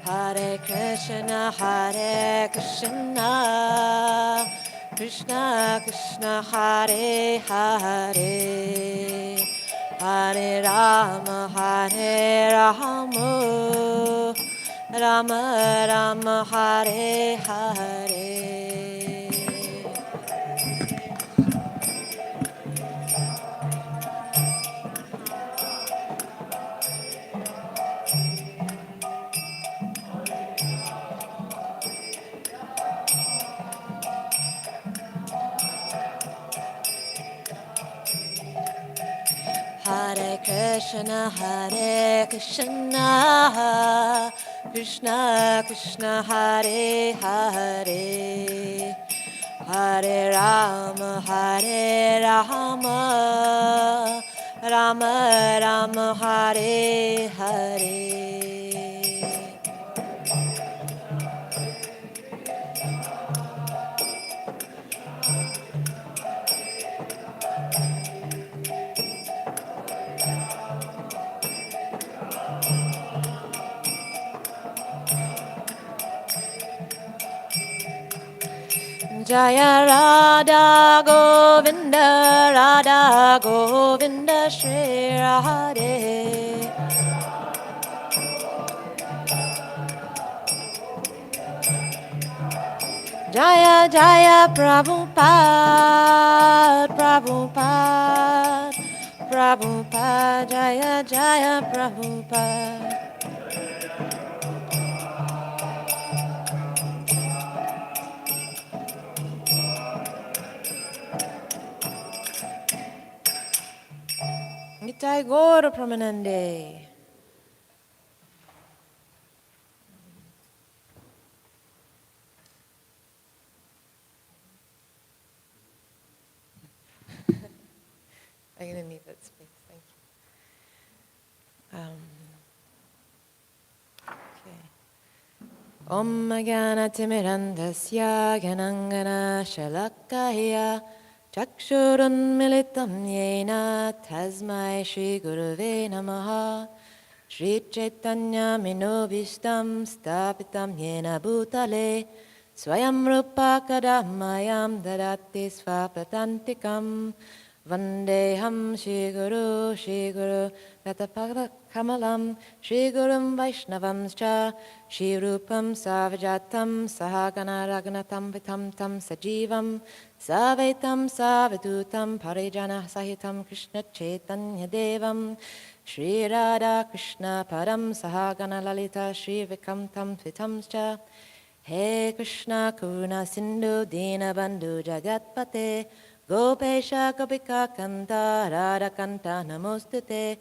Hare Krishna, Krishna Krishna, Hare Hare, Hare Rama, Rama Rama, Hare Hare. Hare Krishna, Krishna Krishna, Hare Hare, Hare Rama, Rama Rama, Hare Hare. Jaya Radha Govinda Shri Radhe. Jaya Jaya Prabhupada, Jaya Jaya Prabhupada. Nitai Gaura Pramanande. I'm going to need that space, thank you. Okay. Om Gyanatimirandasya Gyanangana Shalakaya Chakshurun Militam Yena Tasmai Shri Guruve Namaha. Shri Chaitanya Minobishtam Stapitam Yena Bhutale Swayam Rupa Kadamayam Dadati Svapatantikam Vandeham Shri Guru Gatapada Kamalam Shri Gurum Vaishnavamscha Shri Rupam Savajatam Sahagana Ragnatam Vitam Tam Sajivam Savetam Savadutam Parijana Sahitam Krishna Chaitanya Devam Shri Radha Krishna Param Sahagana Lalita Shri Vikamtam Tvitamscha He Krishna Karuna Sindhu Dinabandhu Jagatpate Gopesha Gopika Kanta Radha Kanta Namostute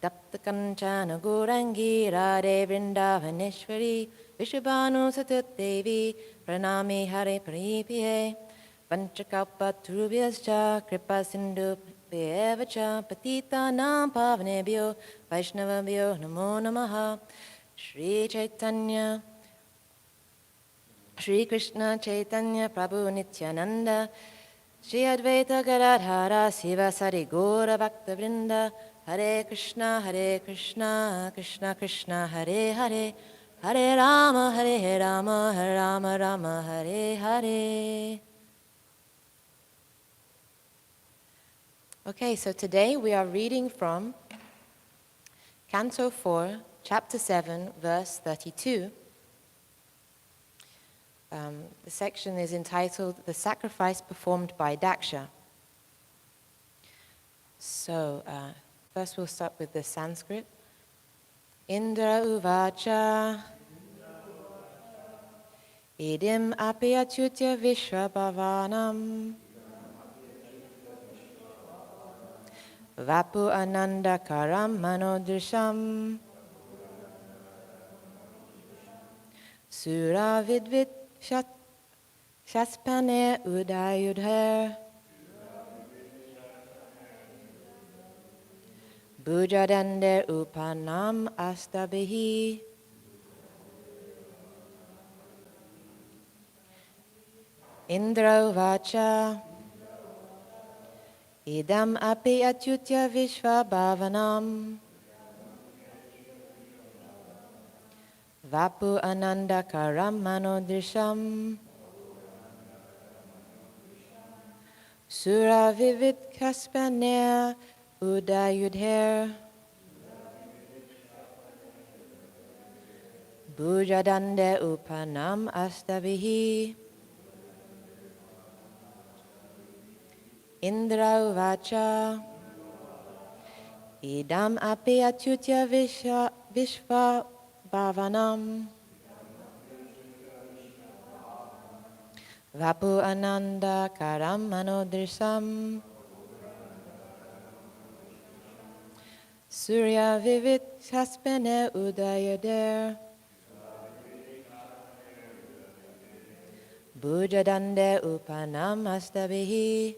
Tapta Kanchana Gourangi Radhe Vrindavaneshwari Vishabhanu Satut Devi Pranami Hare Pripye Panchakapa Turubhyascha Kripa Sindhu Evacha Patita Nam Pavanebhyo Vaishnavabhyo Namo Namaha. Shri Chaitanya Shri Krishna Chaitanya Prabhu Nityananda Shri Advaita Gadadhara Sivasari Gaura Bhakta Vrinda Hare Krishna Krishna Krishna Hare Hare Hare Rama Rama Rama Hare Hare. Okay, so today we are reading from Canto 4, Chapter 7, verse 32. The section is entitled The Sacrifice Performed by Daksha. So, first we'll start with the Sanskrit. Indra uvacha idim api achyutya vishwabhavanam vapu anandakaram manodrisham sura vidvit shaspane udayudher bujadander upanam astabihi Indra uvacha idam api achyutya vishvabhavanam Vapu Ananda Karam Manodrisham Sura Vivit Kaspaner Udayudher Bujadande Upanam Astavihi Indra Uvacha Idam api atyutya vishva bhavanam Vapu ananda karam manodrisam Surya vivit chaspene udayader Bujadande upanam astavihi.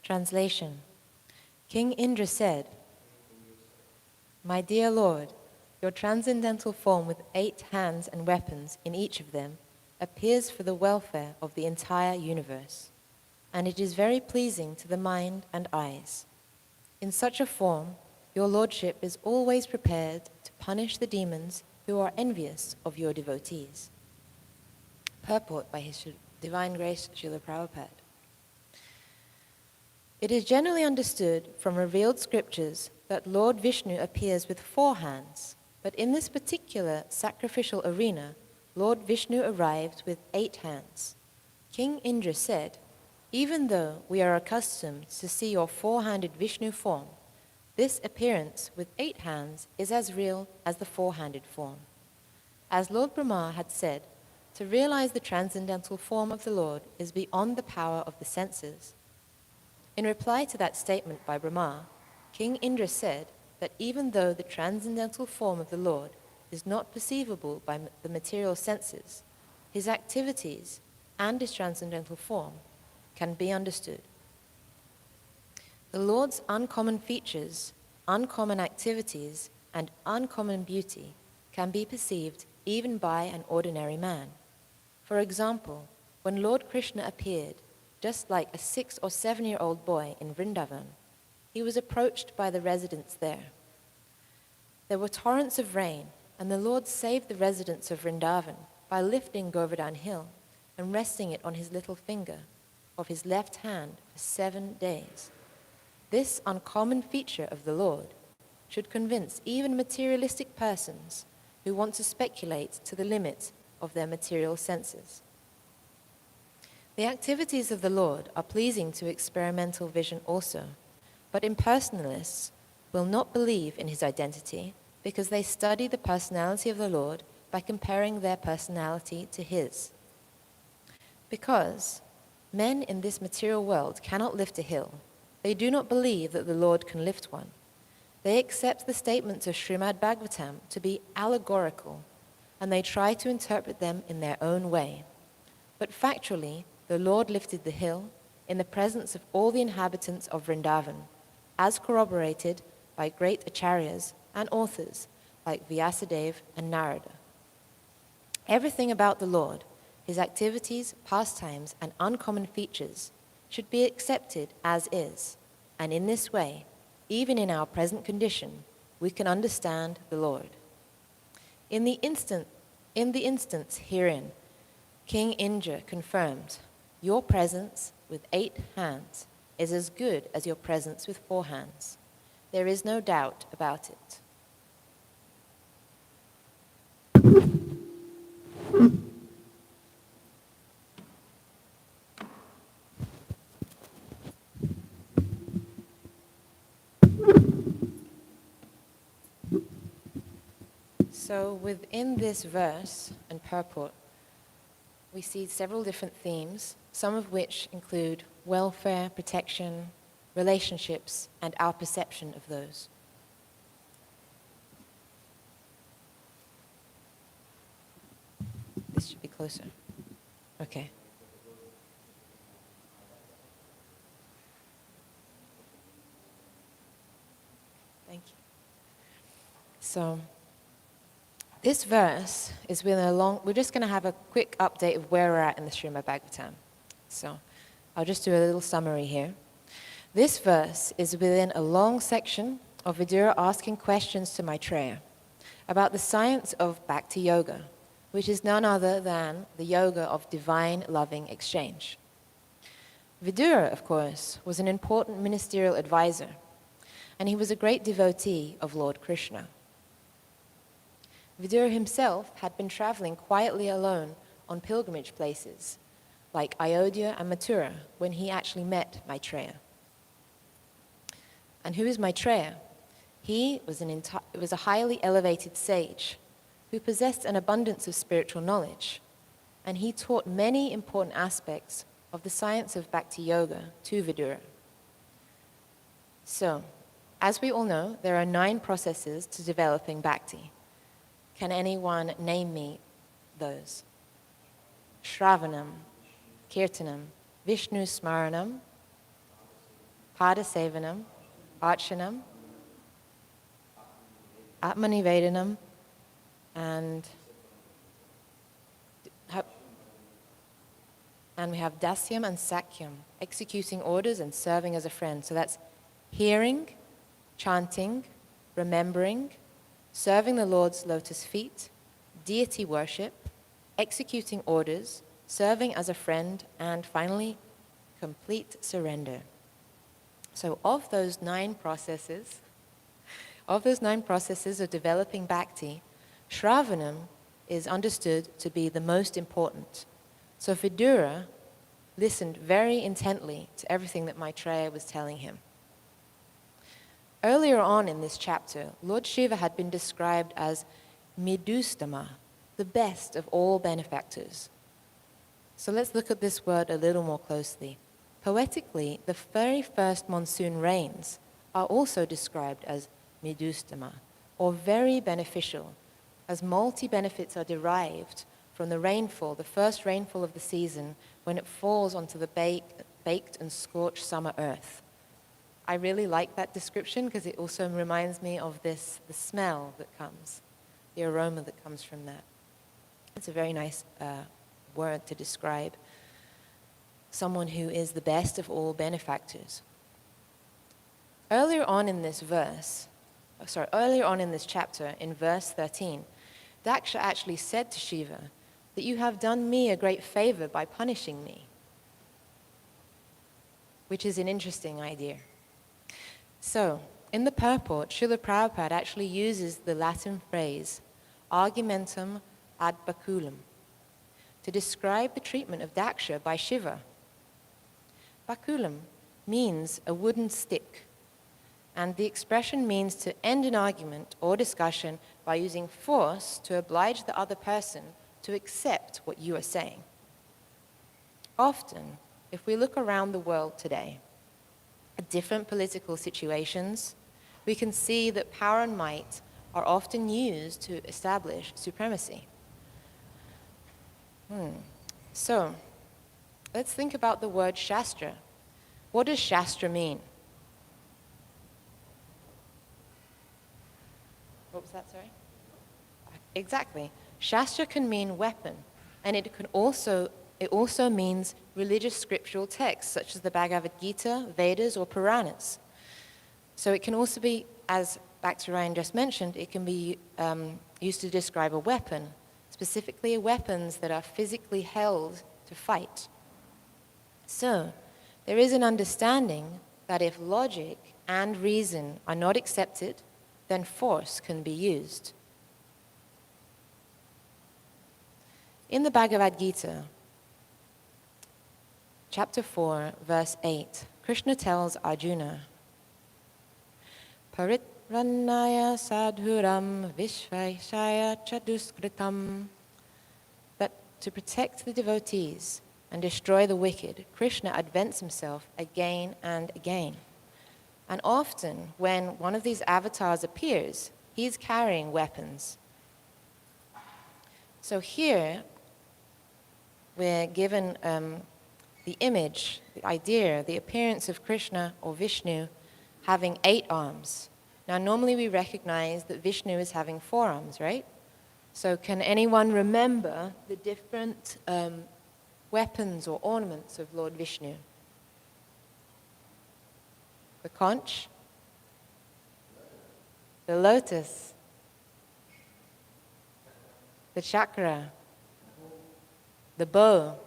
Translation. King Indra said, "My dear Lord, your transcendental form with 8 hands and weapons in each of them appears for the welfare of the entire universe, and it is very pleasing to the mind and eyes. In such a form, your lordship is always prepared to punish the demons who are envious of your devotees." Purport by His Divine Grace Srila Prabhupada. It is generally understood from revealed scriptures that Lord Vishnu appears with 4 hands, but in this particular sacrificial arena, Lord Vishnu arrived with 8 hands. King Indra said, "Even though we are accustomed to see your 4-handed Vishnu form, this appearance with 8 hands is as real as the 4-handed form." As Lord Brahma had said, to realize the transcendental form of the Lord is beyond the power of the senses. In reply to that statement by Brahma, King Indra said that even though the transcendental form of the Lord is not perceivable by the material senses, his activities and his transcendental form can be understood. The Lord's uncommon features, uncommon activities, and uncommon beauty can be perceived even by an ordinary man. For example, when Lord Krishna appeared, just like a 6 or 7-year-old boy in Vrindavan, he was approached by the residents there. There were torrents of rain, and the Lord saved the residents of Vrindavan by lifting Govardhan Hill and resting it on his little finger of his left hand for 7 days. This uncommon feature of the Lord should convince even materialistic persons who want to speculate to the limit of their material senses. The activities of the Lord are pleasing to experimental vision also, but impersonalists will not believe in his identity because they study the personality of the Lord by comparing their personality to his. Because men in this material world cannot lift a hill, they do not believe that the Lord can lift one. They accept the statements of Srimad Bhāgavatam to be allegorical, and they try to interpret them in their own way. But factually, the Lord lifted the hill in the presence of all the inhabitants of Vrindavan, as corroborated by great acharyas and authors like Vyasadeva and Narada. Everything about the Lord, his activities, pastimes, and uncommon features should be accepted as is, and in this way, even in our present condition, we can understand the Lord. In the instance herein, King Indra confirmed, "Your presence with 8 hands is as good as your presence with 4 hands. There is no doubt about it." So within this verse and purport, we see several different themes, some of which include welfare, protection, relationships, and our perception of those. This should be closer. Okay. Thank you. So this verse is we're just going to have a quick update of where we're at in the Srimad Bhāgavatam. So I'll just do a little summary here. This verse is within a long section of Vidura asking questions to Maitreya about the science of Bhakti Yoga, which is none other than the yoga of divine loving exchange. Vidura, of course, was an important ministerial advisor, and he was a great devotee of Lord Krishna. Vidura himself had been traveling quietly alone on pilgrimage places like Ayodhya and Mathura when he actually met Maitreya. And who is Maitreya? He was a highly elevated sage who possessed an abundance of spiritual knowledge, and he taught many important aspects of the science of Bhakti Yoga to Vidura. So, as we all know, there are 9 processes to developing Bhakti. Can anyone name me those? Shravanam, Kirtanam, Vishnu Smaranam, Padasevanam, Archanam, Atmanivedanam, and we have Dasyam and Sakyam, executing orders and serving as a friend. So that's hearing, chanting, remembering, serving the Lord's lotus feet, deity worship, executing orders, serving as a friend, and finally, complete surrender. So of those 9 processes of developing Bhakti, Shravanam is understood to be the most important. So Vidura listened very intently to everything that Maitreya was telling him. Earlier on in this chapter, Lord Shiva had been described as Midustama, the best of all benefactors. So let's look at this word a little more closely. Poetically, the very first monsoon rains are also described as Midustama, or very beneficial, as multi-benefits are derived from the rainfall, the first rainfall of the season, when it falls onto the baked and scorched summer earth. I really like that description because it also reminds me of the smell that comes, the aroma that comes from that. It's a very nice word to describe someone who is the best of all benefactors. Earlier on in this chapter, in verse 13, Daksha actually said to Shiva that you have done me a great favor by punishing me, which is an interesting idea. So, in the purport, Srila Prabhupada actually uses the Latin phrase argumentum ad baculum to describe the treatment of Daksha by Shiva. Baculum means a wooden stick, and the expression means to end an argument or discussion by using force to oblige the other person to accept what you are saying. Often, if we look around the world today, at different political situations, we can see that power and might are often used to establish supremacy. So, let's think about the word Shastra. What does Shastra mean? What was that, sorry? Exactly. Shastra can mean weapon, and it also means religious scriptural texts, such as the Bhagavad Gita, Vedas, or Puranas. So it can also be, as Bhakti Ryan just mentioned, it can be used to describe a weapon, specifically weapons that are physically held to fight. So, there is an understanding that if logic and reason are not accepted, then force can be used. In the Bhagavad Gita, chapter 4, verse 8, Krishna tells Arjuna, Paritranaya sadhuram vishvaishaya chaduskritam, that to protect the devotees and destroy the wicked, Krishna advents himself again and again. And often, when one of these avatars appears, he is carrying weapons. So here, we're given the image, the idea, the appearance of Krishna or Vishnu having 8 arms. Now, normally we recognize that Vishnu is having 4 arms, right? So can anyone remember the different weapons or ornaments of Lord Vishnu? The conch, the lotus, the chakra, the bow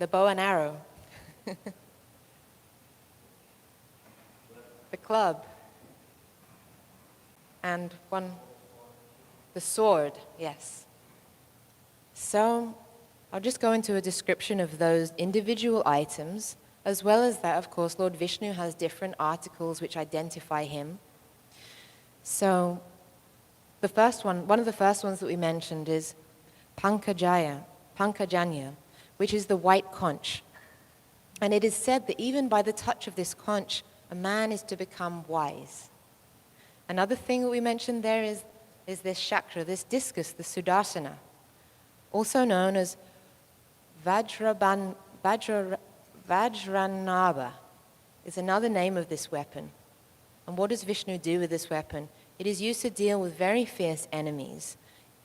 and arrow, the club, and the sword, yes. So I'll just go into a description of those individual items, as well as that, of course, Lord Vishnu has different articles which identify him. So one of the first ones that we mentioned is Pankajanya, which is the white conch. And it is said that even by the touch of this conch, a man is to become wise. Another thing that we mentioned there is this chakra, this discus, the Sudarsana, also known as Vajranaba, is another name of this weapon. And what does Vishnu do with this weapon? It is used to deal with very fierce enemies.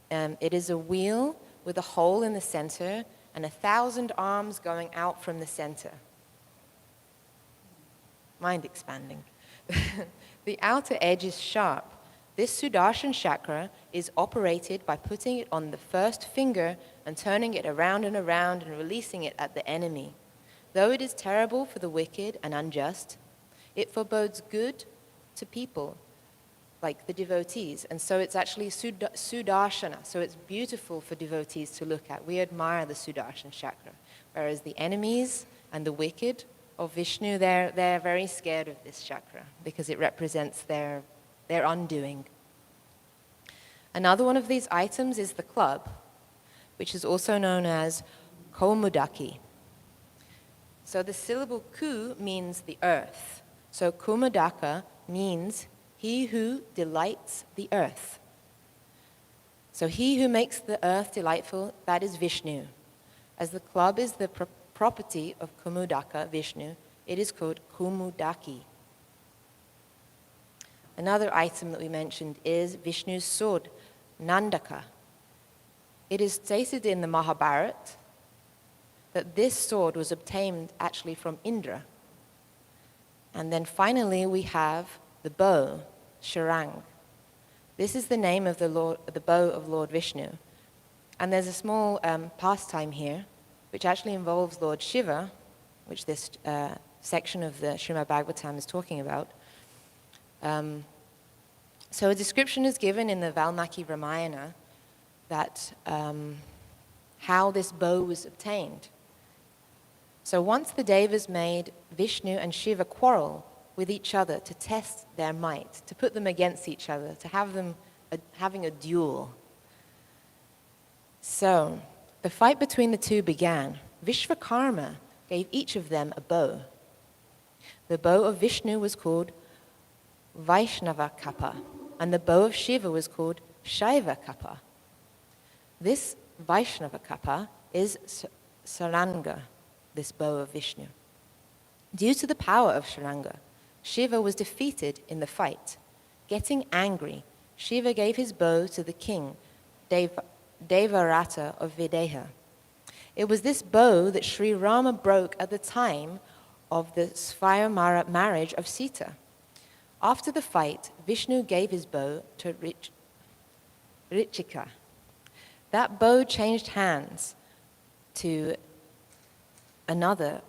It is a wheel with a hole in the center and 1,000 arms going out from the center. Mind expanding. The outer edge is sharp. This Sudarshan chakra is operated by putting it on the first finger and turning it around and around and releasing it at the enemy. Though it is terrible for the wicked and unjust, it forebodes good to people, like the devotees. And so it's actually Sudarshana, so it's beautiful for devotees to look at. We admire the Sudarshan chakra. Whereas the enemies and the wicked of Vishnu, they're very scared of this chakra because it represents their undoing. Another one of these items is the club, which is also known as Kaumudaki. So the syllable ku means the earth. So Kumudaka means he who delights the earth. So he who makes the earth delightful, that is Vishnu. As the club is the property of Kumudaka, Vishnu, it is called Kumudaki. Another item that we mentioned is Vishnu's sword, Nandaka. It is stated in the Mahabharata that this sword was obtained actually from Indra. And then finally we have the bow, Sharang. This is the name of the bow of Lord Vishnu. And there's a small pastime here, which actually involves Lord Shiva, which this section of the Srimad Bhāgavatam is talking about. So a description is given in the Valmiki Ramayana that how this bow was obtained. So once the Devas made Vishnu and Shiva quarrel with each other to test their might, to put them against each other, to have them having a duel. So the fight between the two began. Vishvakarma gave each of them a bow. The bow of Vishnu was called Vaishnava Kappa, and the bow of Shiva was called Shaiva Kappa. This Vaishnava Kappa is Saranga, this bow of Vishnu. Due to the power of Saranga, Shiva was defeated in the fight. Getting angry, Shiva gave his bow to the king, Devarata of Videha. It was this bow that Sri Rama broke at the time of the Svayamvara marriage of Sita. After the fight, Vishnu gave his bow to Richika. That bow changed hands to another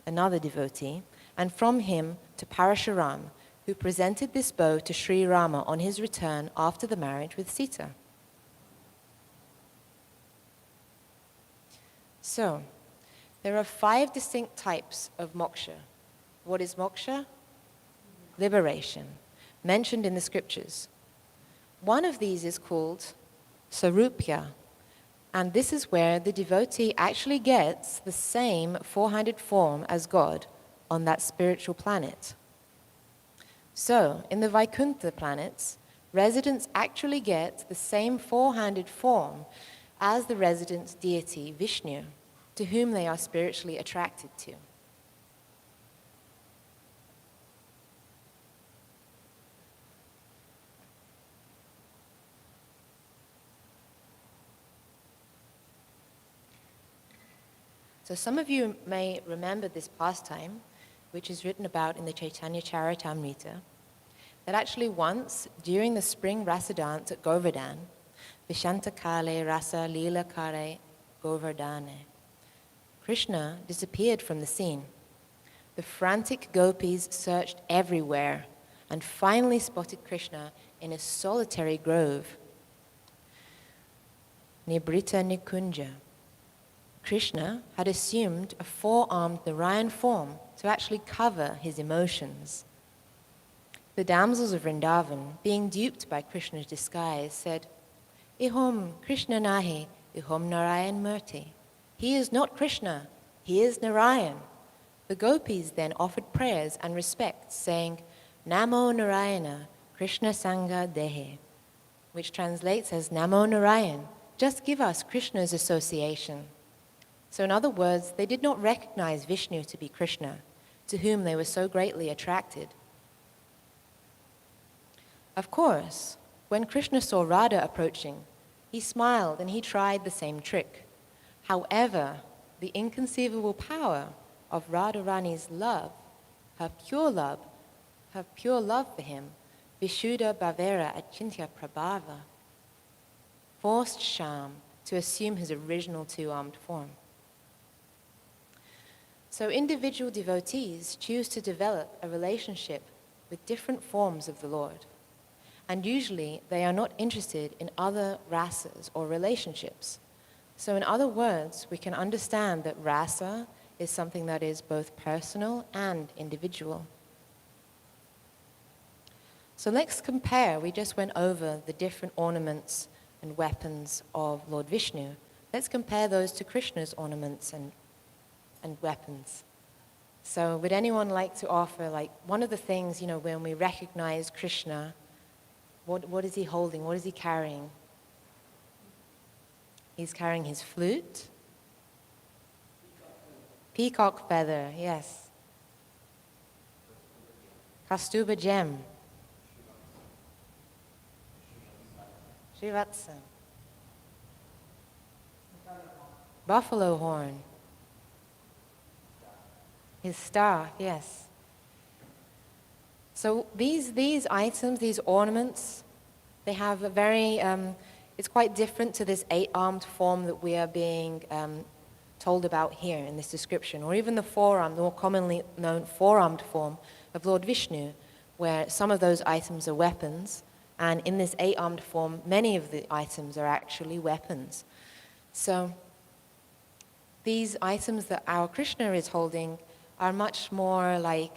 devotee, and from him to Parashuram, who presented this bow to Sri Rama on his return after the marriage with Sita. So, there are 5 distinct types of moksha. What is moksha? Liberation, mentioned in the scriptures. One of these is called Sarupya, and this is where the devotee actually gets the same 400 form as God on that spiritual planet. So, in the Vaikuntha planets, residents actually get the same 400 form as the resident deity Vishnu, to whom they are spiritually attracted to. So some of you may remember this pastime, which is written about in the Chaitanya Charitamrita, that actually once, during the spring rasa dance at Govardhan, Vishanta Kale Rasa Lila Kare Govardhane, Krishna disappeared from the scene. The frantic gopis searched everywhere and finally spotted Krishna in a solitary grove. Nibrita Nikunja. Krishna had assumed a 4-armed Narayan form to actually cover his emotions. The damsels of Vrindavan, being duped by Krishna's disguise, said, "Ihom Krishna nahi, ihom Narayan murti." He is not Krishna, he is Narayan. The gopis then offered prayers and respects, saying, "Namo Narayana, Krishna Sangha Dehe," which translates as "Namo Narayan, just give us Krishna's association." So in other words, they did not recognize Vishnu to be Krishna, to whom they were so greatly attracted. Of course, when Krishna saw Radha approaching, he smiled and he tried the same trick. However, the inconceivable power of Radharani's love, her pure love for him, Vishuddha Bhavera Achintya Prabhava, forced Shyam to assume his original 2-armed form. So individual devotees choose to develop a relationship with different forms of the Lord. And usually they are not interested in other rasas or relationships. So in other words, we can understand that rasa is something that is both personal and individual. So let's compare. We just went over the different ornaments and weapons of Lord Vishnu. Let's compare those to Krishna's ornaments and weapons. So would anyone like to offer, like, one of the things, when we recognize Krishna, what is he holding? What is he carrying? He's carrying his flute. Peacock feather, yes. Kaustubha gem. Srivatsa. Buffalo horn. His staff, yes. So these items, these ornaments, they have a very, it's quite different to this 8-armed form that we are being told told about here in this description, or even the four-armed, more commonly known four-armed form of Lord Vishnu, where some of those items are weapons, and in this eight-armed form, many of the items are actually weapons. So these items that our Krishna is holding are much more like,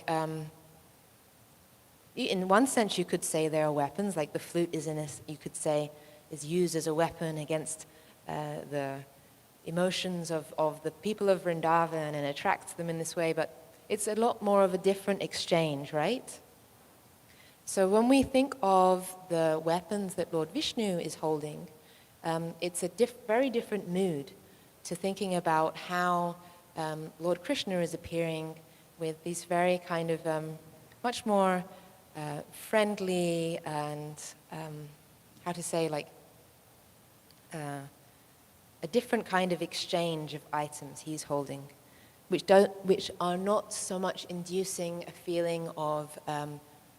in one sense you could say they are weapons, like the flute you could say, is used as a weapon against the emotions of the people of Vrindavan and attracts them in this way, but it's a lot more of a different exchange, right? So when we think of the weapons that Lord Vishnu is holding, it's a very different mood to thinking about how Lord Krishna is appearing with these very kind of much more friendly and, how to say, like a different kind of exchange of items he's holding, which are not so much inducing a feeling of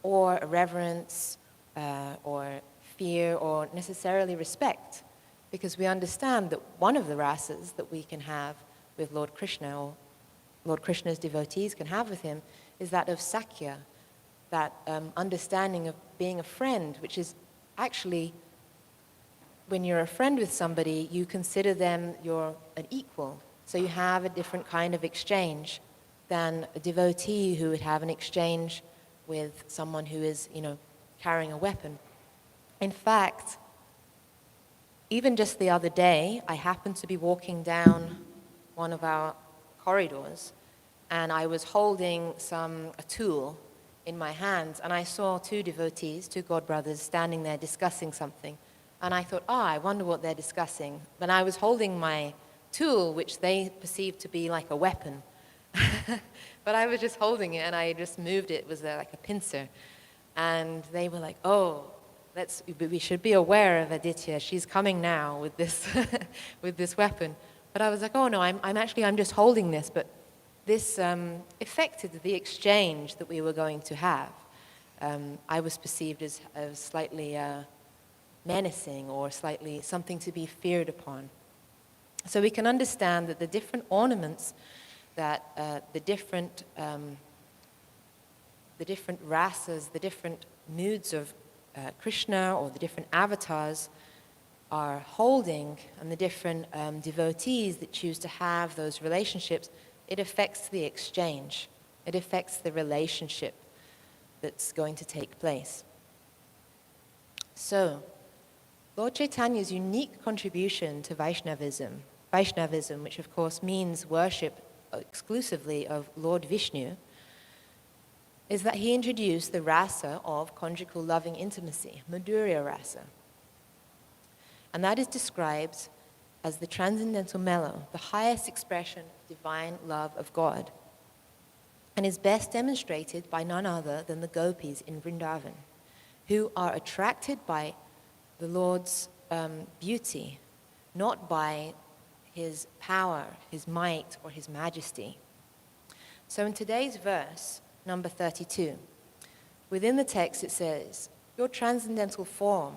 or reverence or fear or necessarily respect, because we understand that one of the rasas that we can have with Lord Krishna, or Lord Krishna's devotees can have with him, is that of Sakya, that understanding of being a friend, which is actually, when you're a friend with somebody, you consider them an equal. So you have a different kind of exchange than a devotee who would have an exchange with someone who is, carrying a weapon. In fact, even just the other day, I happened to be walking down one of our corridors, and I was holding a tool in my hands, and I saw two devotees, two godbrothers, standing there discussing something. And I thought, I wonder what they're discussing. But I was holding my tool, which they perceived to be like a weapon. But I was just holding it, and I just moved it. It was like a pincer. And they were like, we should be aware of Aditya. She's coming now with this, with this weapon. But I was like, oh no, I'm just holding this. But this affected the exchange that we were going to have. I was perceived as slightly menacing or slightly something to be feared upon. So we can understand that the different ornaments, that the different rasas, the different moods of Krishna or the different avatars are holding, and the different devotees that choose to have those relationships, it affects the exchange. It affects the relationship that's going to take place. So, Lord Chaitanya's unique contribution to Vaishnavism, which of course means worship exclusively of Lord Vishnu, is that he introduced the rasa of conjugal loving intimacy, Madhurya rasa. And that is described as the transcendental mellow, the highest expression of divine love of God, and is best demonstrated by none other than the gopis in Vrindavan, who are attracted by the Lord's beauty, not by his power, his might, or his majesty. So in today's verse, number 32, within the text it says, your transcendental form,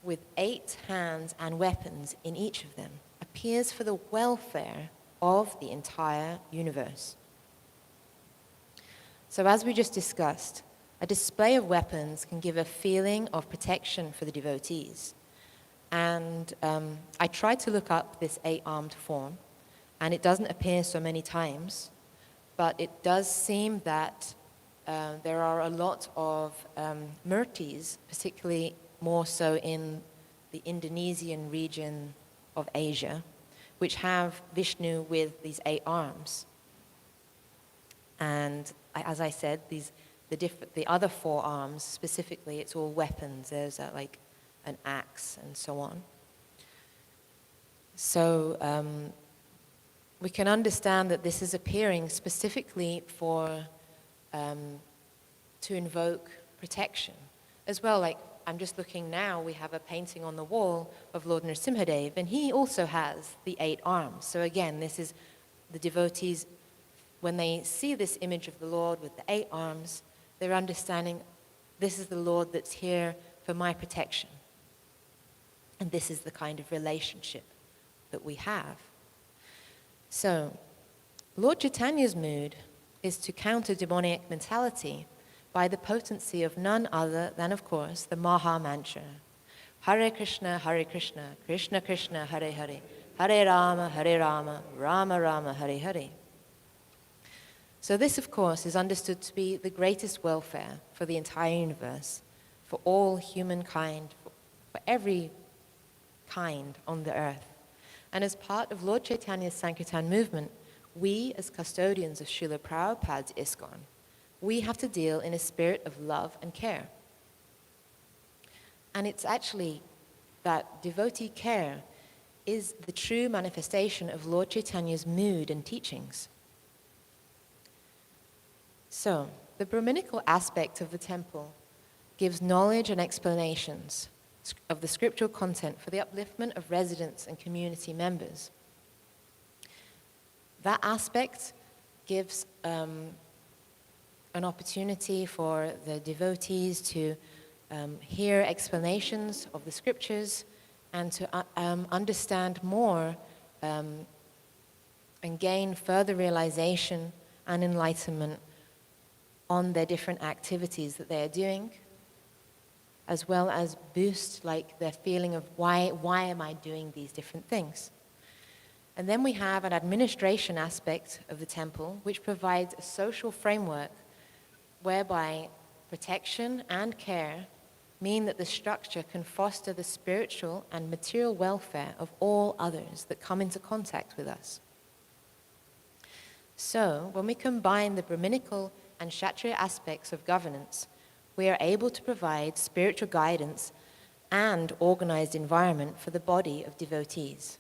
with 8 hands and weapons in each of them, appears for the welfare of the entire universe. So as we just discussed, a display of weapons can give a feeling of protection for the devotees. And I tried to look up this 8-armed form, and it doesn't appear so many times, but it does seem that there are a lot of murtis, particularly more so in the Indonesian region of Asia, which have Vishnu with these 8 arms. And as I said, the other 4 arms, specifically, it's all weapons. There's like an axe and so on. So we can understand that this is appearing specifically to invoke protection. As well, like I'm just looking now, we have a painting on the wall of Lord Nrsimhadev, and he also has the 8 arms. So again, this is the devotees, when they see this image of the Lord with the 8 arms, they're understanding this is the Lord that's here for my protection. And this is the kind of relationship that we have. So, Lord Chaitanya's mood is to counter demoniac mentality by the potency of none other than, of course, the Maha Mantra. Hare Krishna, Krishna Krishna, Hare Hare, Hare Rama, Rama Rama, Hare Hare. So this, of course, is understood to be the greatest welfare for the entire universe, for all humankind, for every kind on the earth. And as part of Lord Chaitanya's Sankirtan movement, we, as custodians of Srila Prabhupada's ISKCON, we have to deal in a spirit of love and care. And it's actually that devotee care is the true manifestation of Lord Chaitanya's mood and teachings. So, the Brahminical aspect of the temple gives knowledge and explanations of the scriptural content for the upliftment of residents and community members. That aspect gives an opportunity for the devotees to hear explanations of the scriptures and to understand more and gain further realization and enlightenment on their different activities that they are doing, as well as boost their feeling of why am I doing these different things. And then we have an administration aspect of the temple, which provides a social framework whereby protection and care mean that the structure can foster the spiritual and material welfare of all others that come into contact with us. So, when we combine the Brahminical and Kshatriya aspects of governance, we are able to provide spiritual guidance and organized environment for the body of devotees.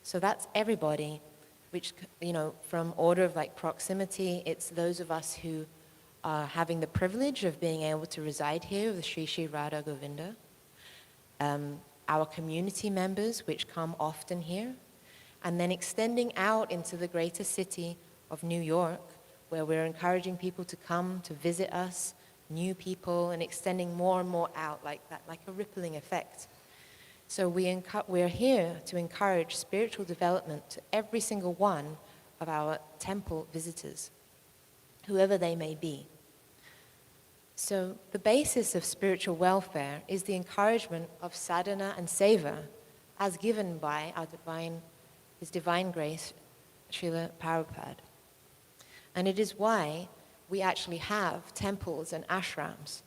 So that's everybody, which, from order of proximity, it's those of us who are having the privilege of being able to reside here with Sri Sri Radha Govinda, our community members, which come often here, and then extending out into the greater city of New York, where we're encouraging people to come to visit us, new people, and extending more and more out like that, like a rippling effect. So we're here to encourage spiritual development to every single one of our temple visitors, whoever they may be. So the basis of spiritual welfare is the encouragement of sadhana and seva as given by His Divine Grace, Srila Prabhupada. And it is why we actually have temples and ashrams.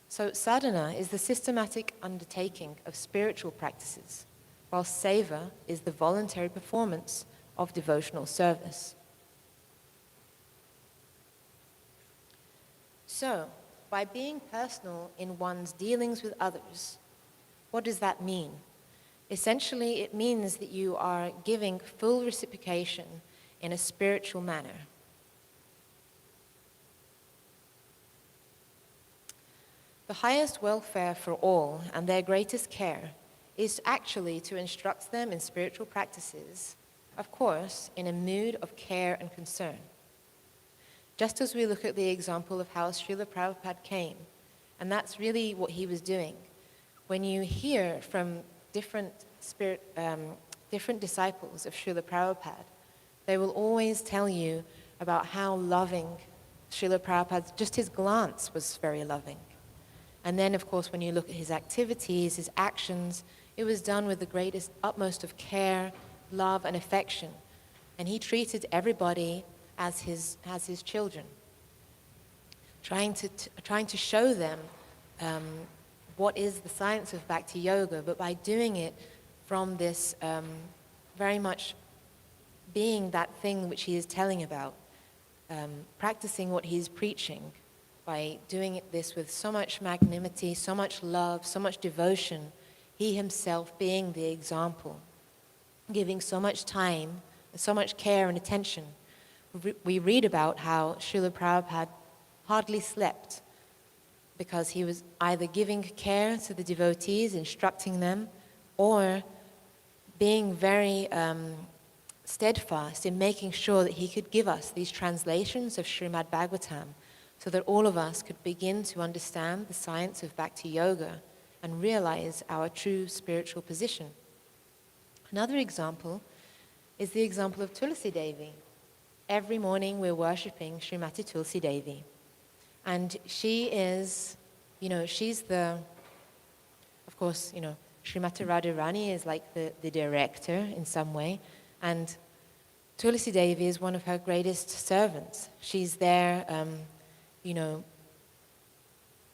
So sadhana is the systematic undertaking of spiritual practices, while seva is the voluntary performance of devotional service. So, by being personal in one's dealings with others, what does that mean? Essentially, it means that you are giving full reciprocation in a spiritual manner. The highest welfare for all and their greatest care is actually to instruct them in spiritual practices, of course, in a mood of care and concern. Just as we look at the example of how Srila Prabhupada came, and that's really what he was doing. When you hear from different disciples of Srila Prabhupada, they will always tell you about how loving Srila Prabhupada, just his glance was very loving. And then, of course, when you look at his activities, his actions, it was done with the utmost of care, love, and affection. And he treated everybody as his children, trying to show them what is the science of Bhakti Yoga, but by doing it from this very much being that thing which he is telling about, practicing what he's preaching, by doing this with so much magnanimity, so much love, so much devotion, he himself being the example, giving so much time, so much care and attention. We read about how Srila Prabhupada hardly slept because he was either giving care to the devotees, instructing them, or being very steadfast in making sure that he could give us these translations of Srimad Bhāgavatam so that all of us could begin to understand the science of Bhakti Yoga and realize our true spiritual position. Another example is the example of Tulsi Devi. Every morning we're worshipping Srimati Tulsi Devi. And she is, she's the, of course, Srimati Radharani is like the director in some way. And Tulsi Devi is one of her greatest servants. She's there,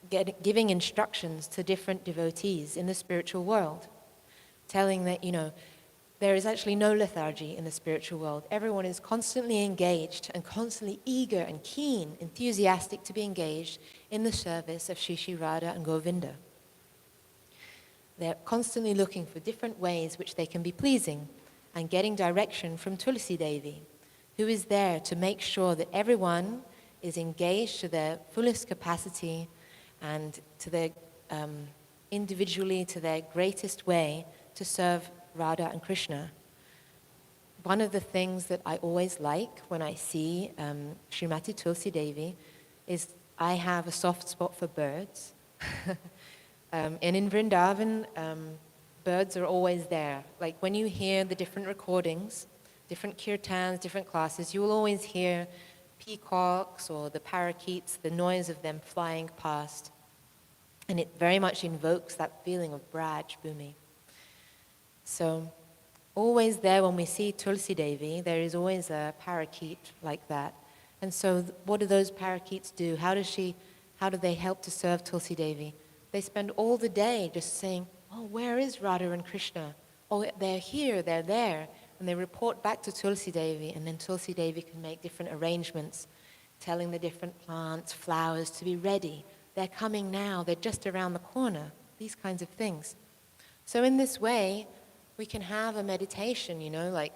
giving instructions to different devotees in the spiritual world, telling that, there is actually no lethargy in the spiritual world. Everyone is constantly engaged and constantly eager and keen, enthusiastic to be engaged in the service of Shri Shri Radha and Govinda. They're constantly looking for different ways which they can be pleasing and getting direction from Tulsi Devi, who is there to make sure that everyone is engaged to their fullest capacity and to their individually to their greatest way to serve Radha and Krishna. One of the things that I always like when I see Srimati Tulsi Devi is I have a soft spot for birds. And in Vrindavan, birds are always there. Like when you hear the different recordings, different kirtans, different classes, you will always hear peacocks or the parakeets, the noise of them flying past. And it very much invokes that feeling of Braj Bhumi. So always there when we see Tulsi Devi, there is always a parakeet like that. And so what do those parakeets do? How do they help to serve Tulsi Devi? They spend all the day just saying, oh, where is Radha and Krishna? Oh, they're here, they're there. And they report back to Tulsi Devi, and then Tulsi Devi can make different arrangements, telling the different plants, flowers to be ready. They're coming now, they're just around the corner, these kinds of things. So in this way, we can have a meditation, like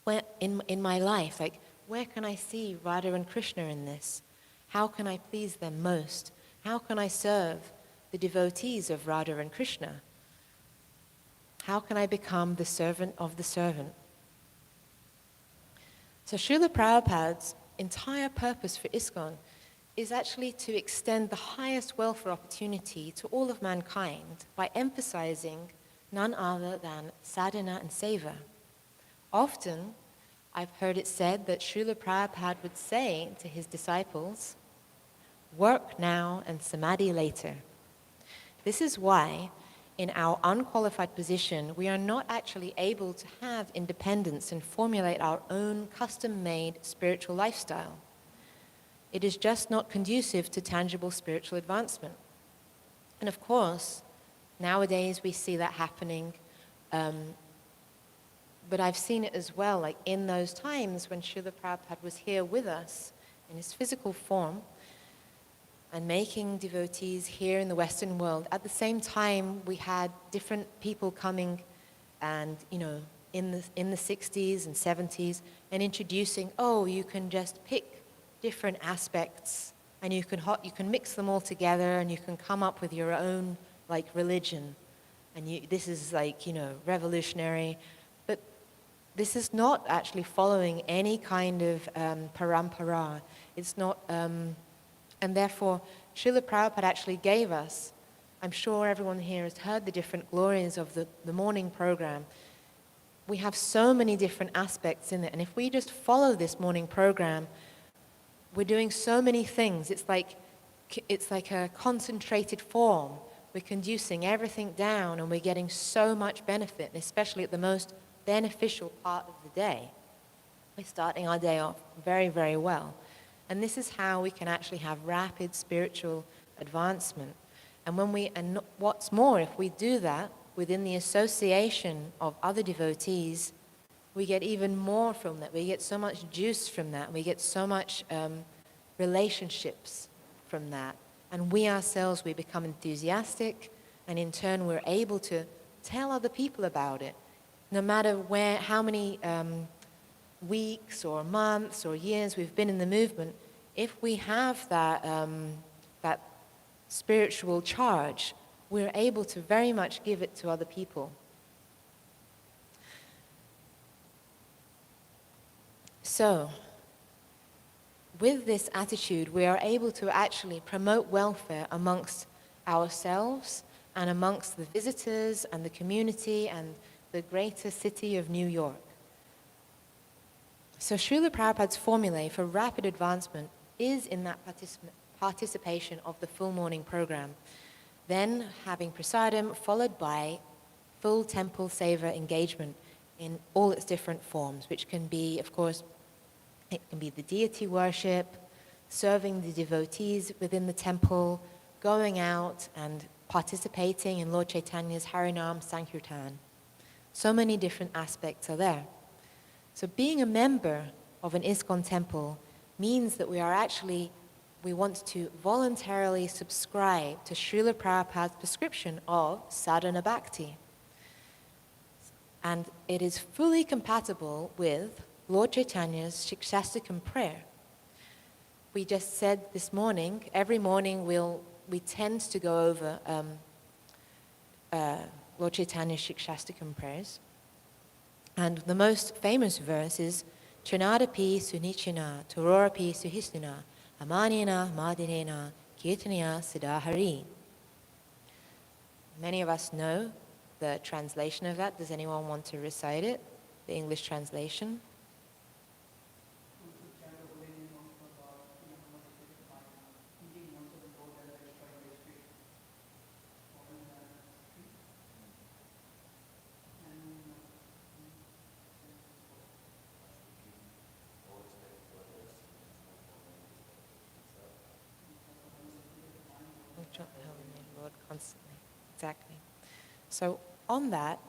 where, in my life, like where can I see Radha and Krishna in this? How can I please them most? How can I serve the devotees of Radha and Krishna? How can I become the servant of the servant? So Srila Prabhupada's entire purpose for ISKCON is actually to extend the highest welfare opportunity to all of mankind by emphasizing none other than sadhana and seva. Often, I've heard it said that Srila Prabhupada would say to his disciples, work now and samadhi later. This is why, in our unqualified position, we are not actually able to have independence and formulate our own custom-made spiritual lifestyle. It is just not conducive to tangible spiritual advancement. And of course, nowadays we see that happening, but I've seen it as well, like in those times when Srila Prabhupada was here with us in his physical form and making devotees here in the Western world. At the same time, we had different people coming and, in the 60s and 70s and introducing, you can just pick different aspects and you can mix them all together and you can come up with your own like religion, and this is like, revolutionary, but this is not actually following any kind of parampara. It's not, and therefore, Srila Prabhupada actually gave us, I'm sure everyone here has heard the different glories of the morning program. We have so many different aspects in it, and if we just follow this morning program, we're doing so many things. It's like a concentrated form. We're conducing everything down and we're getting so much benefit, especially at the most beneficial part of the day. We're starting our day off very, very well. And this is how we can actually have rapid spiritual advancement. And what's more, if we do that within the association of other devotees, we get even more from that. We get so much juice from that. We get so much relationships from that. And we ourselves, we become enthusiastic, and in turn we're able to tell other people about it. No matter how many weeks or months or years we've been in the movement, if we have that spiritual charge, we're able to very much give it to other people. So, with this attitude, we are able to actually promote welfare amongst ourselves and amongst the visitors and the community and the greater city of New York. So Srila Prabhupada's formulae for rapid advancement is in that participation of the full morning program, then having prasadam followed by full temple seva engagement in all its different forms, which can be, of course, it can be the deity worship, serving the devotees within the temple, going out and participating in Lord Chaitanya's Harinam Sankirtan. So many different aspects are there. So being a member of an ISKCON temple means that we want to voluntarily subscribe to Srila Prabhupada's prescription of sadhana bhakti. And it is fully compatible with Lord Chaitanya's Shikshastakam prayer. We just said this morning, every morning we tend to go over Lord Chaitanya's Shikshastakam prayers. And the most famous verse is Chanadapi Sunichina, Turorapi Suhistina, Amanina Madinena, Kirtaniya Siddhahari. Many of us know the translation of that. Does anyone want to recite it? The English translation? Lord constantly. Exactly. So on that,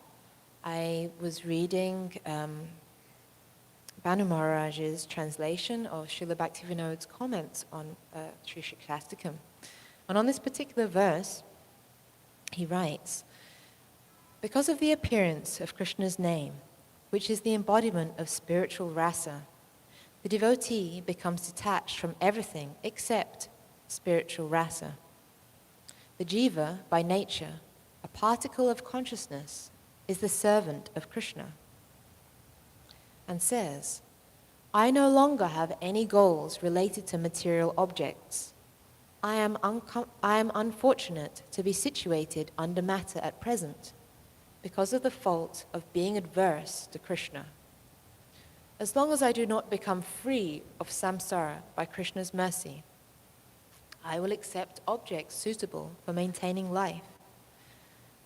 I was reading Bhanu Maharaj's translation of Srila Bhaktivinoda's comments on Sri Shikshastakam. And on this particular verse, he writes, because of the appearance of Krishna's name, which is the embodiment of spiritual rasa, the devotee becomes detached from everything except spiritual rasa. The jiva, by nature, a particle of consciousness, is the servant of Krishna, and says, I no longer have any goals related to material objects. I am unfortunate to be situated under matter at present because of the fault of being adverse to Krishna. As long as I do not become free of samsara by Krishna's mercy, I will accept objects suitable for maintaining life.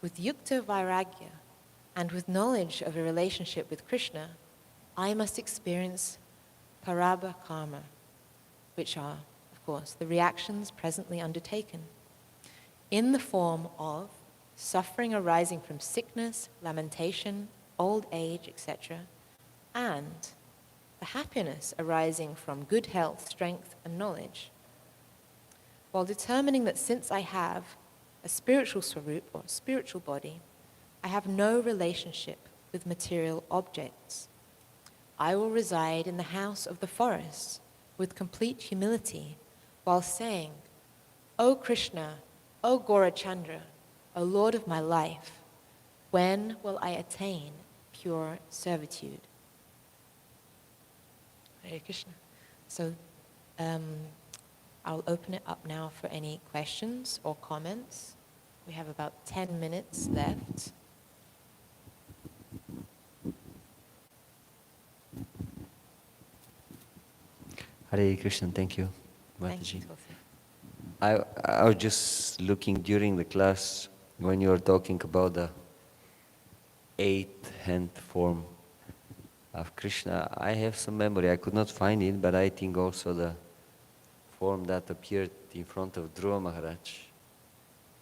With yukta vairagya and with knowledge of a relationship with Krishna, I must experience parabha karma, which are, of course, the reactions presently undertaken, in the form of suffering arising from sickness, lamentation, old age, etc., and the happiness arising from good health, strength, and knowledge. While determining that since I have a spiritual swarup or spiritual body, I have no relationship with material objects. I will reside in the house of the forest with complete humility while saying, O Krishna, O Gaurachandra, O Lord of my life, when will I attain pure servitude? Hare Krishna. So, I'll open it up now for any questions or comments. We have about 10 minutes left. Hare Krishna, thank you, Thank Mataji. you, Tulsi. I was just looking during the class when you were talking about the 8-hand form of Krishna. I have some memory. I could not find it, but I think also the form that appeared in front of Dhruva Maharaj,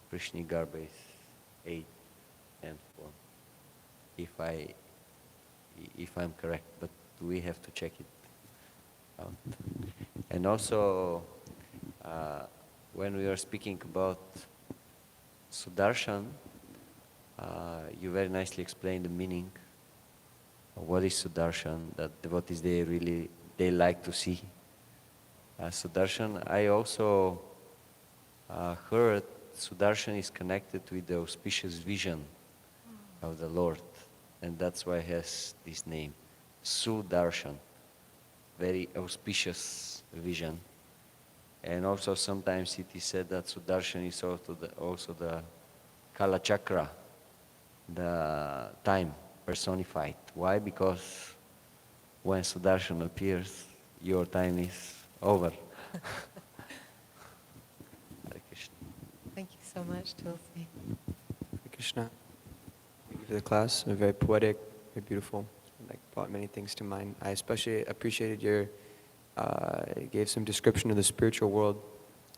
Krishna Garba, is 8-hand form, if I'm correct, but we have to check it out. And also, when we were speaking about Sudarshan, you very nicely explained the meaning of what is Sudarshan, that devotees they like to see. Sudarshan, I also heard Sudarshan is connected with the auspicious vision of the Lord, and that's why it has this name, Sudarshan, very auspicious vision. And also sometimes it is said that Sudarshan is also the Kala Chakra, the time personified. Why? Because when Sudarshan appears, your time is over. Hare Krishna. Thank you so much, Tulsi. Hare Krishna. Thank you for the class. Very poetic, very beautiful. Like brought many things to mind. I especially appreciated your gave some description of the spiritual world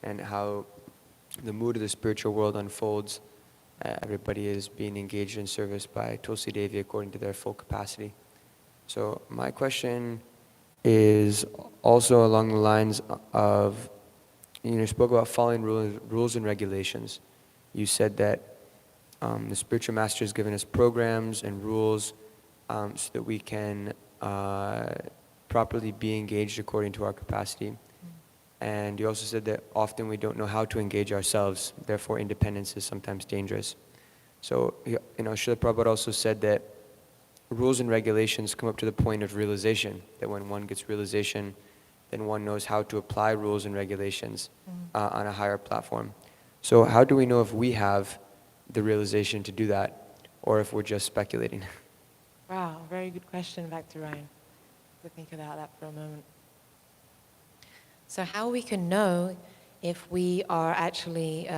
and how the mood of the spiritual world unfolds. Everybody is being engaged in service by Tulsi Devi according to their full capacity. So my question is also along the lines of, you spoke about following rules and regulations. You said that the spiritual master has given us programs and rules so that we can properly be engaged according to our capacity. And you also said that often we don't know how to engage ourselves, therefore independence is sometimes dangerous. So, Srila Prabhupada also said that rules and regulations come up to the point of realization, that when one gets realization, then one knows how to apply rules and regulations on a higher platform. So how do we know if we have the realization to do that, or if we're just speculating? Wow, very good question, back to Ryan. To think about that for a moment. So how we can know if we are actually,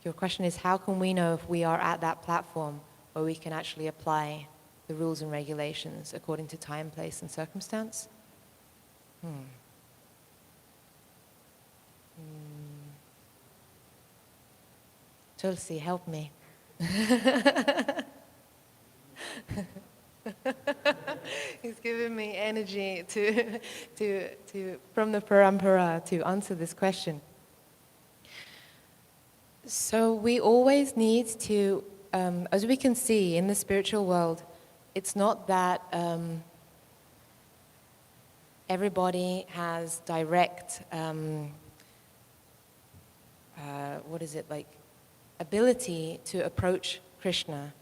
your question is how can we know if we are at that platform where we can actually apply the rules and regulations according to time, place, and circumstance? Tulsi, help me. He's giving me energy from the parampara to answer this question. So we always need to, as we can see in the spiritual world, it's not that everybody has direct, ability to approach Krishna.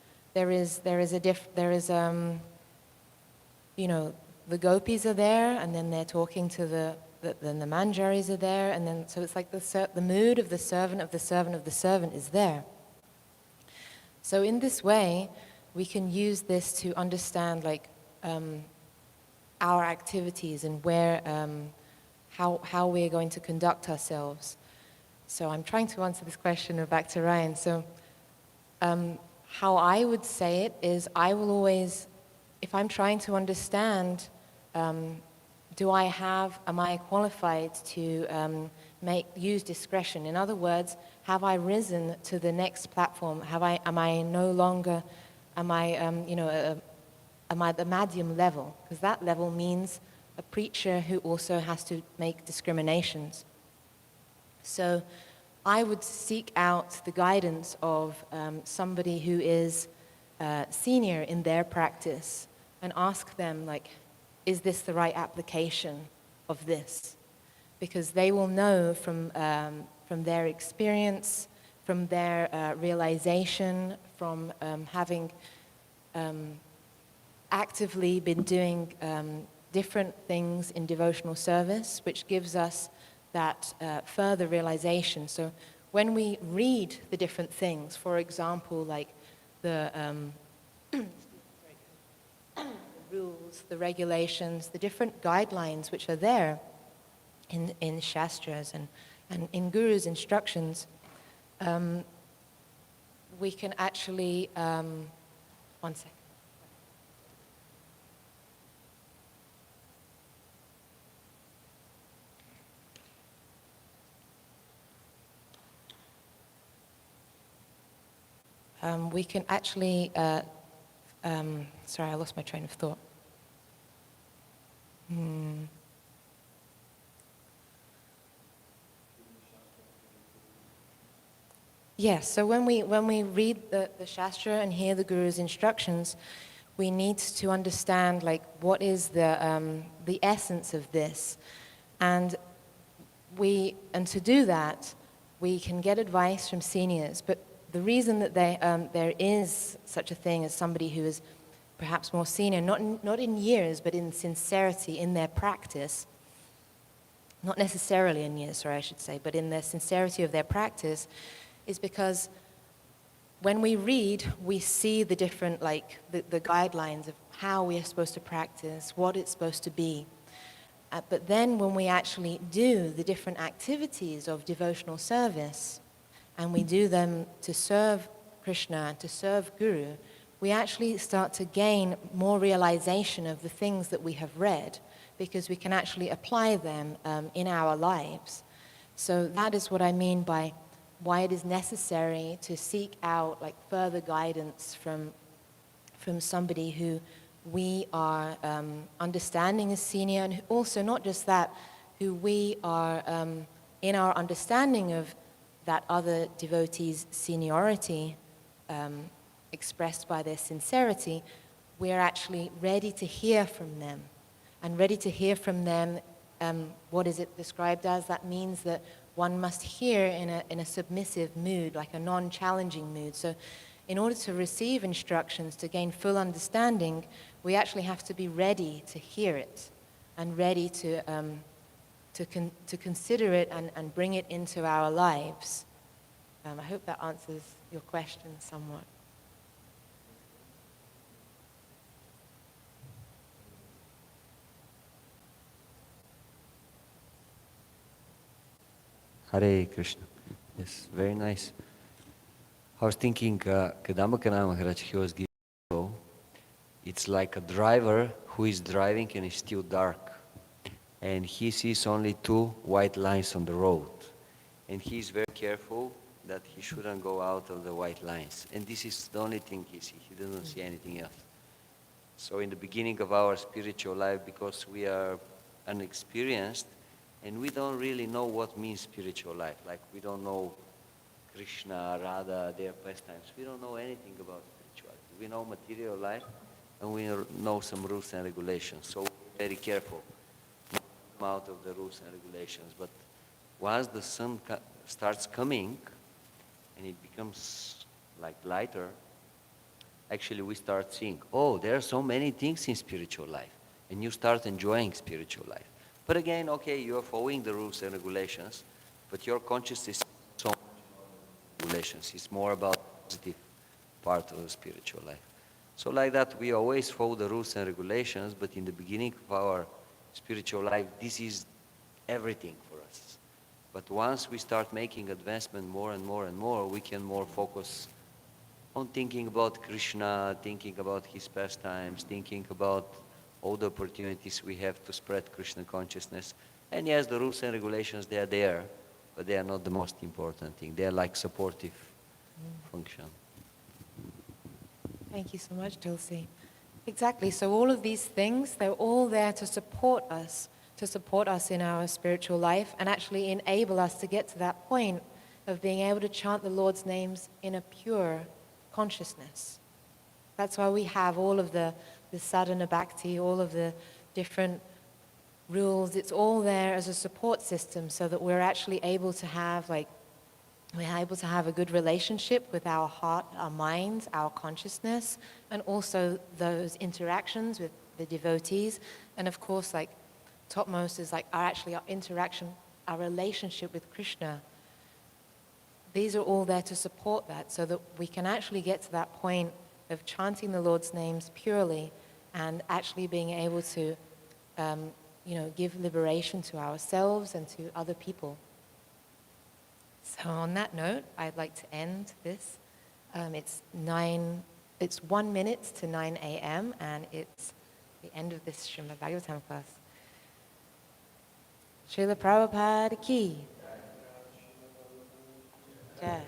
The gopis are there, and then they're talking to the manjaris are there, and then so it's like the mood of the servant of the servant of the servant is there. So in this way, we can use this to understand our activities and where how we're going to conduct ourselves. So I'm trying to answer this question back to Ryan. So how I would say it is I will always, if I'm trying to understand, am I qualified to use discretion? In other words, have I risen to the next platform? Am I the medium level? Because that level means a preacher who also has to make discriminations. So I would seek out the guidance of somebody who is senior in their practice and ask them, is this the right application of this? Because they will know from their experience, from their realization, from having actively been doing different things in devotional service, which gives us that further realization. So when we read the different things, for example, the rules, the regulations, the different guidelines which are there in Shastras and in Guru's instructions, we can actually, one second. We can actually, sorry, I lost my train of thought. Yes, so when we read the Shastra and hear the Guru's instructions, we need to understand what is the essence of this, and to do that, we can get advice from seniors. But the reason that there is such a thing as somebody who is perhaps more senior, not in years, but in sincerity in their practice, not necessarily in years, sorry, I should say, but in the sincerity of their practice, is because when we read, we see the different, the guidelines of how we are supposed to practice, what it's supposed to be. But then when we actually do the different activities of devotional service, and we do them to serve Krishna and to serve Guru, we actually start to gain more realization of the things that we have read, because we can actually apply them in our lives. So that is what I mean by why it is necessary to seek out like further guidance from somebody who we are understanding as senior, and also not just that, who we are in our understanding of that other devotee's seniority expressed by their sincerity, we are actually ready to hear from them. And ready to hear from them, what is it described as? That means that one must hear in a submissive mood, like a non-challenging mood. So in order to receive instructions, to gain full understanding, we actually have to be ready to hear it and ready to consider it and bring it into our lives. I hope that answers your question somewhat. Hare Krishna. Yes, very nice. I was thinking, Kadambakana Maharaj, he was giving, it's like a driver who is driving and it's still dark. And he sees only 2 white lines on the road. And he's very careful that he shouldn't go out of the white lines. And this is the only thing he sees. He doesn't see anything else. So in the beginning of our spiritual life, because we are unexperienced, and we don't really know what means spiritual life. Like we don't know Krishna, Radha, their pastimes. We don't know anything about spirituality. We know material life, and we know some rules and regulations. So we're very careful not to come out of the rules and regulations. But once the sun starts coming, and it becomes like lighter, actually we start seeing, oh, there are so many things in spiritual life. And you start enjoying spiritual life. But again, okay, you are following the rules and regulations, but your consciousness is so much more regulations. It's more about the positive part of the spiritual life. So like that, we always follow the rules and regulations, but in the beginning of our spiritual life, this is everything for us. But once we start making advancement more and more and more, we can more focus on thinking about Krishna, thinking about his pastimes, thinking about all the opportunities we have to spread Krishna consciousness. And yes, the rules and regulations, they are there, but they are not the most important thing. They are like supportive function. Thank you so much, Dulcie. Exactly. So all of these things, they're all there to support us in our spiritual life and actually enable us to get to that point of being able to chant the Lord's names in a pure consciousness. That's why we have all of the sadhana bhakti, all of the different rules. It's all there as a support system so that we're actually able to have a good relationship with our heart, our minds, our consciousness, and also those interactions with the devotees. And of course, like topmost is like our interaction, our relationship with Krishna. These are all there to support that so that we can actually get to that point of chanting the Lord's names purely and actually being able to give liberation to ourselves and to other people. So on that note, I'd like to end this. It's 1 minute to 9 a.m. and it's the end of this Srimad Bhāgavatam class. Srila Prabhupada ki. Jai.